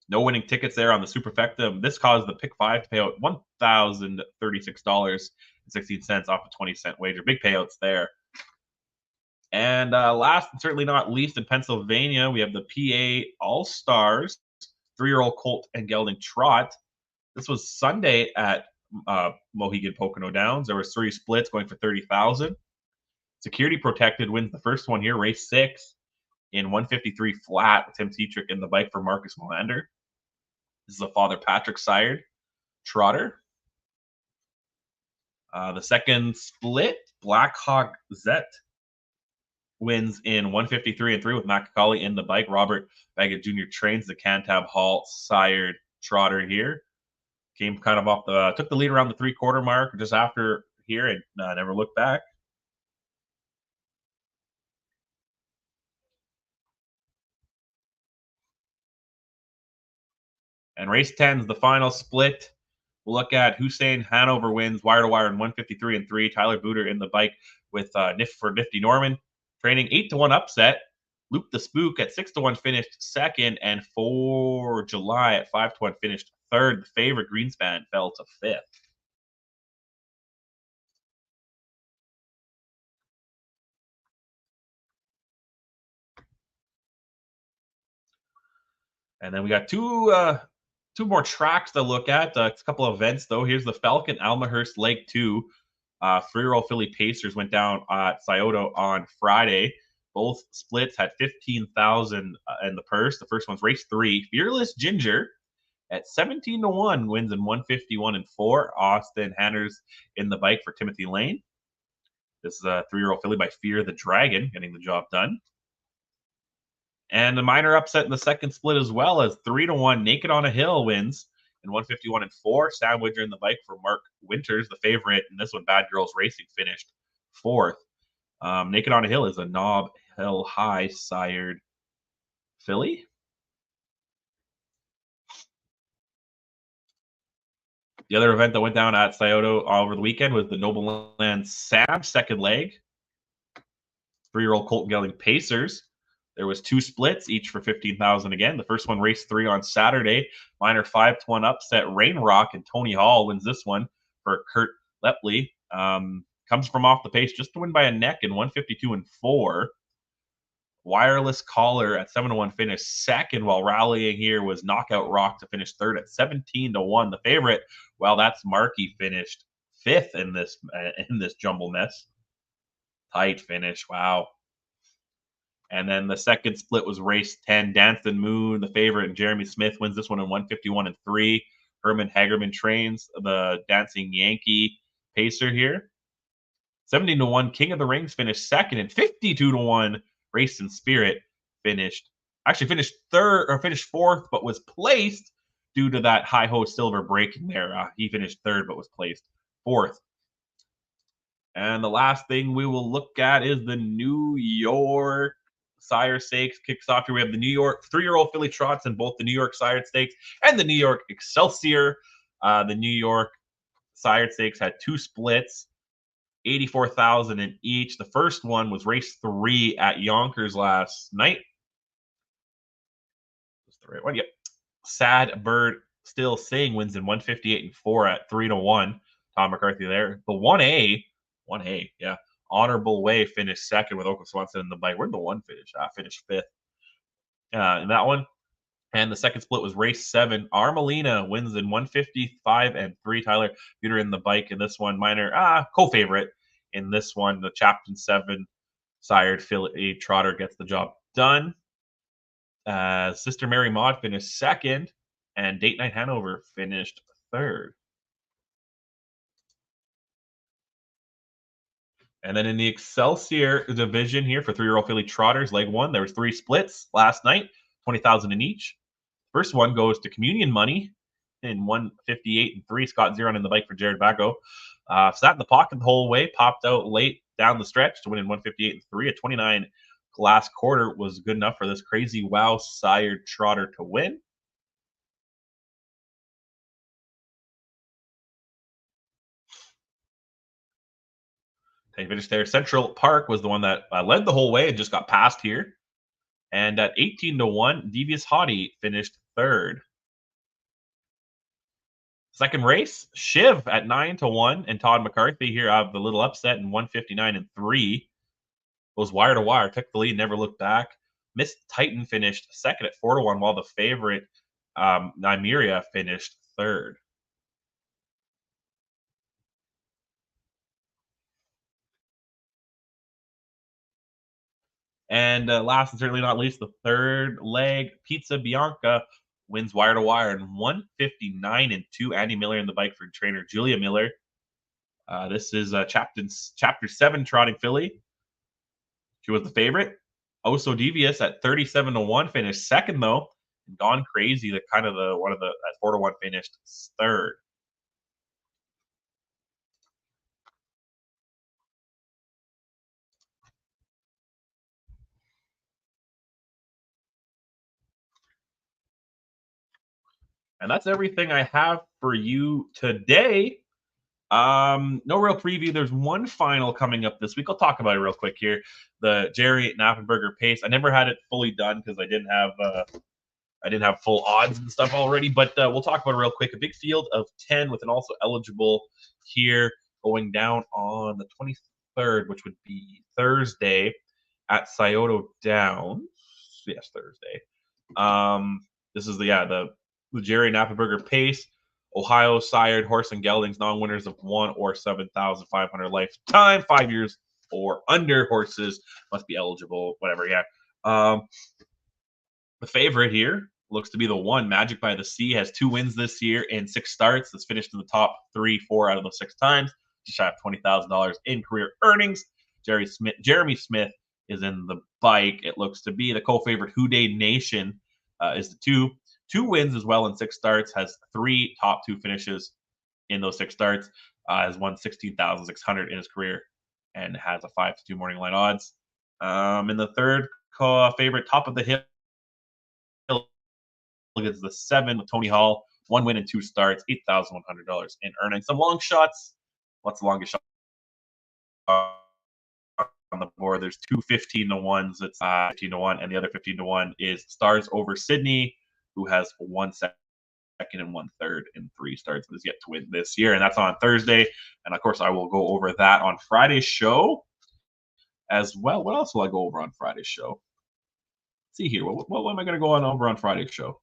S1: No winning tickets there on the Superfecta. This caused the pick 5 to pay out $1,036.16 off a 20-cent wager. Big payouts there. And last and certainly not least, in Pennsylvania, we have the PA All-Stars 3-year-old Colt and Gelding Trot. This was Sunday at Mohegan Pocono Downs. There was 3 splits going for 30,000. Security Protected wins the first one here, race 6 in 153 flat with Tim Tetrick in the bike for Marcus Molander. This is a Father Patrick sired trotter. The second split, Black Hawk Zet wins in 153 and 3 with Macacali in the bike. Robert Baggett Jr. trains the Cantab Hall sired trotter here. Came kind of off took the lead around the 3/4 mark just after here and never looked back. And race 10 is the final split. We'll look at Hussein Hanover wins wire to wire in 153 and 3. Tyler Booter in the bike with Nifty Norman. Training 8-1 upset. Luke the Spook at 6-1 finished 2nd, and for July at 5-1 finished 3rd. The favorite Greenspan fell to 5th. And then we got two more tracks to look at. A couple of events though. Here's the Falcon Almahurst Leg 2. 3-year-old Philly Pacers went down at Scioto on Friday. Both splits had 15,000 in the purse. The first one's race 3. Fearless Ginger at 17-1 wins in 151 and 4. Austin Hanners in the bike for Timothy Lane. This is a 3-year-old filly by Fear the Dragon getting the job done. And a minor upset in the second split as well as 3-1 Naked on a Hill wins in 151 and 4. Sam Widger in the bike for Mark Winters, the favorite. And this one, Bad Girls Racing, finished 4th. Naked on a Hill is a Knob Hill High sired filly. The other event that went down at Scioto over the weekend was the Nobleland Sam second leg. 3-year-old Colton Gelding Pacers. There was 2 splits, each for 15,000 again. The first one, race 3 on Saturday. Minor 5-1 upset. Rain Rock and Tony Hall wins this one for Kurt Lepley. Comes from off the pace just to win by a neck in 152 and 4. Wireless Collar at 7-1 finished 2nd, while rallying here was Knockout Rock to finish 3rd at 17-1. The favorite, well, that's Markey, finished 5th in this jumble mess. Tight finish, wow. And then the second split was race 10. Dancing Moon, the favorite, and Jeremy Smith wins this one in 151 and 3. Herman Hagerman trains the Dancing Yankee Pacer here. 17-1, King of the Rings finished second, and 52-1, Race and Spirit finished third or finished fourth, but was placed due to that high ho silver breaking there. He finished third, but was placed fourth. And the last thing we will look at is the New York Sire Stakes. Kicks off here. We have the New York 3-year-old filly trots in both the New York Sire Stakes and the New York Excelsior. The New York Sire Stakes had 2 splits, 84,000 in each. The first one was race 3 at Yonkers last night. That's the right one. Yep. Sad Bird Still Sing wins in 158 and 4 at 3-1. Tom McCarthy there. The 1A, yeah. Honorable Way finished second with Oakland Swanson in the bike. Where'd the 1 finish? Finished 5th in that one. And the second split was race 7. Armelina wins in 155 and 3. Tyler Buter in the bike in this one. Minor co-favorite in this one. The Chapton 7 sired filly trotter gets the job done. Sister Mary Maud finished second, and Date Night Hanover finished third. And then in the Excelsior division here for 3-year-old filly trotters, leg 1, there was 3 splits last night, 20,000 in each. First one goes to Communion Money in 158 and 3. Scott Zeron in the bike for Jared Bacco. Sat in the pocket the whole way, popped out late down the stretch to win in 158 and 3. A 29 last quarter was good enough for this Crazy Wow sired trotter to win. They finished there. Central Park was the one that led the whole way and just got passed here. And at 18-1, Devious Hottie finished third. Second race, Shiv at 9-1, and Todd McCarthy here out of the little upset in 159 and 3. Was wire to wire, took the lead, never looked back. Miss Titan finished second at 4-1, while the favorite Nymeria finished third. And last and certainly not least, the third leg, Pizza Bianca wins wire to wire in 159 and 2. Andy Miller in the bike for trainer Julia Miller. This is Chapter 7 trotting filly. She was the favorite. So Devious at 37-1 finished second though. And Gone Crazy, at 4-1 finished third. And that's everything I have for you today. No real preview. There's one final coming up this week. I'll talk about it real quick here. The Jerry Knappenberger pace. I never had it fully done because I didn't have full odds and stuff already. But we'll talk about it real quick. A big field of 10 with an also eligible here going down on the 23rd, which would be Thursday at Flamboro Downs. Yes, Thursday. This is the Jerry Knappenberger pace. Ohio sired horse and geldings, non-winners of 1 or 7,500 lifetime, 5 years or under horses must be eligible, whatever. Yeah. The favorite here looks to be the 1, Magic by the Sea, has 2 wins this year in 6 starts. That's finished in the top 4 out of those 6 times. Just shy of $20,000 in career earnings. Jeremy Smith is in the bike. It looks to be the co-favorite Houday Nation is the 2 wins as well in 6 starts, has 3 top 2 finishes in those 6 starts, has won 16,600 in his career, and has a 5-2 morning line odds. In the third favorite, Top of the Hill, is the 7 with Tony Hall, 1 win in 2 starts, $8,100 in earnings. Some long shots. What's the longest shot on the board? There's 2 15-1s. It's 15-1, and the other 15-1 is Stars Over Sydney, who has 1 second and 1 third in 3 starts, but is yet to win this year. And that's on Thursday. And of course, I will go over that on Friday's show as well. What else will I go over on Friday's show? Let's see here. What am I going to go over on Friday's show?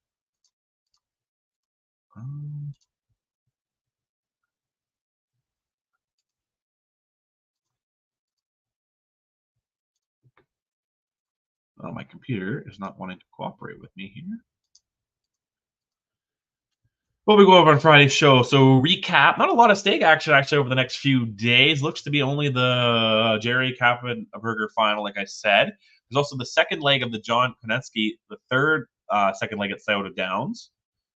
S1: Oh, my computer is not wanting to cooperate with me here. What we go over on Friday's show? So recap, not a lot of stake action actually over the next few days. Looks to be only the Jerry Kaplan Burger final, like I said. There's also the second leg of the John Konetsky, the third second leg at Scioto Downs.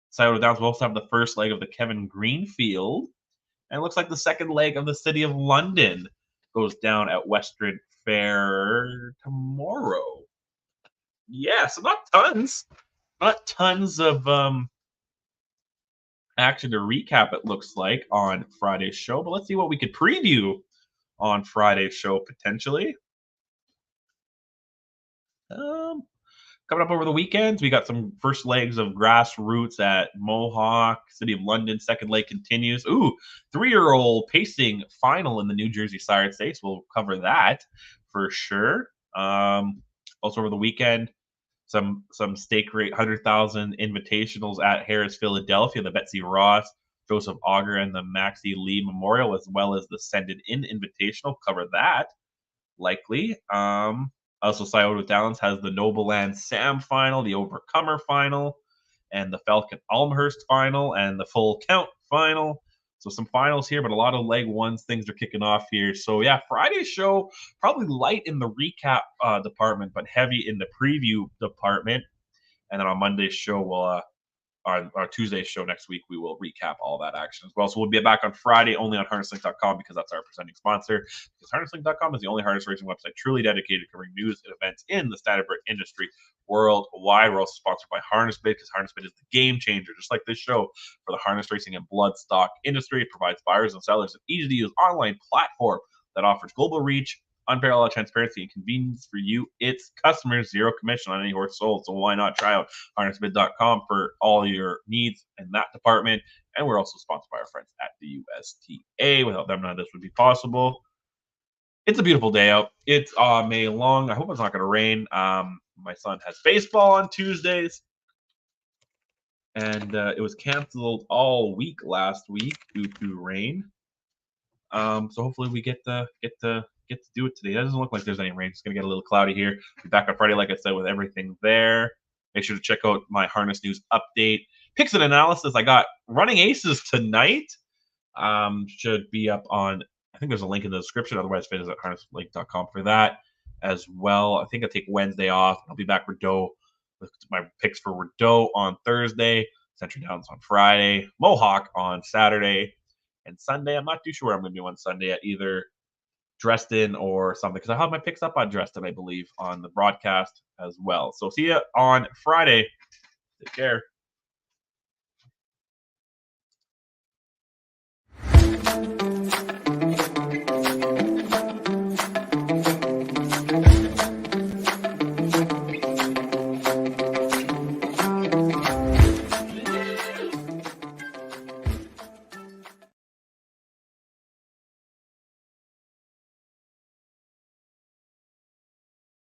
S1: Scioto Downs will also have the first leg of the Kevin Greenfield. And it looks like the second leg of the City of London goes down at Western Fair tomorrow. Yeah, so not tons of action to recap, it looks like, on Friday's show. But let's see what we could preview on Friday's show, potentially. Coming up over the weekends, we got some first legs of grassroots at Mohawk, City of London. Second leg continues. Ooh, 3-year-old pacing final in the New Jersey Sire Stakes. We'll cover that for sure. Also over the weekend, some stake rate 100,000 invitationals at Harris, Philadelphia, the Betsy Ross, Joseph Auger, and the Maxie Lee Memorial, as well as the Send It In Invitational. Cover that likely. Also, Scioto Downs has the Nobleland Sam final, the Overcomer final, and the Falcon Almhurst final, and the Full Count final. So some finals here, but a lot of leg ones. Things are kicking off here. So yeah, Friday's show probably light in the recap department, but heavy in the preview department. And then on Monday's show, we'll on our Tuesday show next week, we will recap all that action as well. So we'll be back on Friday only on harnesslink.com because that's our presenting sponsor. Because harnesslink.com is the only harness racing website truly dedicated to covering news and events in the standardbred industry worldwide. We're also sponsored by HarnessBid because HarnessBid is the game changer, just like this show, for the harness racing and bloodstock industry. It provides buyers and sellers an easy-to-use online platform that offers global reach, unparalleled transparency, and convenience for you, its customers. Zero commission on any horse sold. So why not try out harnessbid.com for all your needs in that department? And we're also sponsored by our friends at the USTA. Without them, none of this would be possible. It's a beautiful day out. It's May long. I hope it's not going to rain. My son has baseball on Tuesdays, and it was canceled all week last week due to rain. So hopefully we get to do it today. It doesn't look like there's any rain. It's going to get a little cloudy here. Be back on Friday, like I said, with everything there. Make sure to check out my harness news update. Picks and analysis. I got running aces tonight. Should be up on, I think there's a link in the description. Otherwise, visit harnesslink.com for that as well. I think I take Wednesday off. I'll be back with my picks for Rideau on Thursday, Century Downs on Friday, Mohawk on Saturday, and Sunday. I'm not too sure I'm going to do on Sunday at either Dresden or something, because I have my picks up on Dresden, I believe, on the broadcast as well. So see you on Friday. Take care.